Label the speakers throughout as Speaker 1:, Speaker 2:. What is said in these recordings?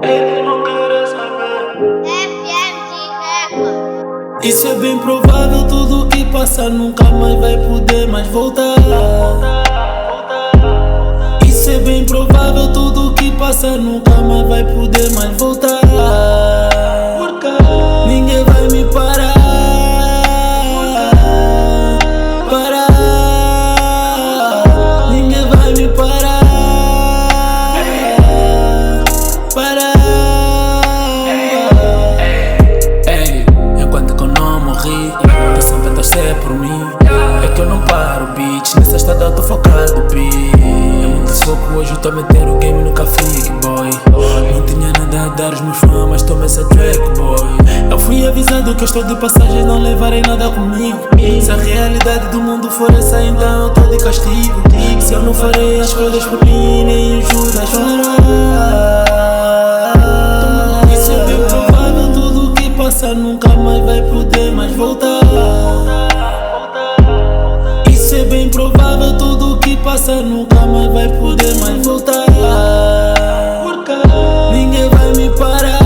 Speaker 1: Ele não quer saber.
Speaker 2: FMG Record.
Speaker 3: Isso é bem provável, tudo que passa nunca mais vai poder mais voltar. Isso é bem provável, tudo que passa nunca mais vai poder mais voltar. Ninguém vai me parar. Ninguém vai me parar. Ei, enquanto que eu não morri, tô sempre a torcer por mim. É que eu não paro, bitch. Nessa estrada eu tô focado, bitch. É muito foco hoje, eu tô a meter o game no café, boy. Não tinha nada a dar os meus fãs, mas tomei essa track, boy. Eu fui avisado que eu estou de passagem, não levarei nada comigo. Se a realidade do mundo for essa, então eu tô de castigo. Se eu não farei as coisas por mim, nem o Judas fará. Isso é bem provável, tudo que passa nunca mais vai poder mais voltar. Isso é bem provável, tudo que passa nunca mais vai poder mais voltar. Ninguém vai me parar.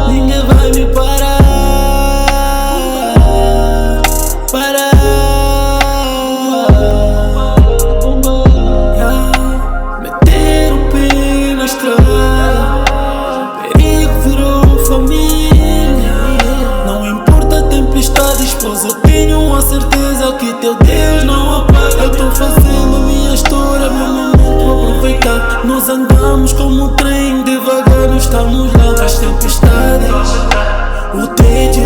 Speaker 3: Ninguém vai me parar. Meter o pé na estrada, perigo virou família. Não importa a tempestade, pois eu tenho a certeza que teu Deus não apaga. Eu tô fazendo a minha história, meu momento vou aproveitar. Nós andamos como um trem, devagar não estamos lá. As tempestades, o tédio,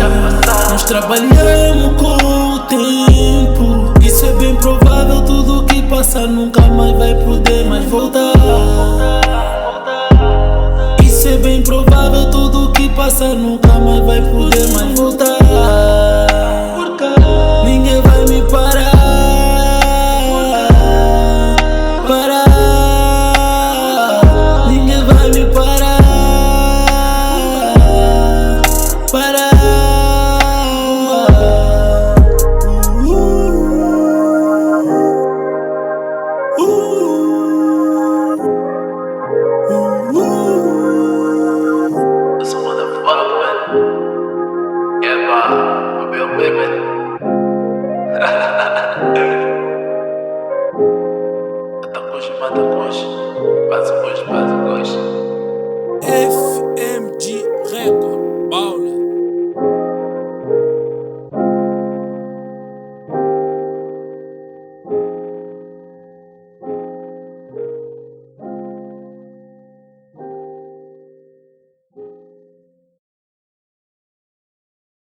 Speaker 3: nós trabalhamos com o tempo. Isso é bem provável, tudo que passa nunca mais vai poder mais voltar. Isso é bem provável, tudo que passa nunca mais vai poder mais voltar. Ninguém vai me parar. Ninguém vai me parar.
Speaker 1: Eu sou motherfucker, man. Yeah, pá, o meu bebê. Mata coxa, mata coxa. Faz o coxa, faz o coxa.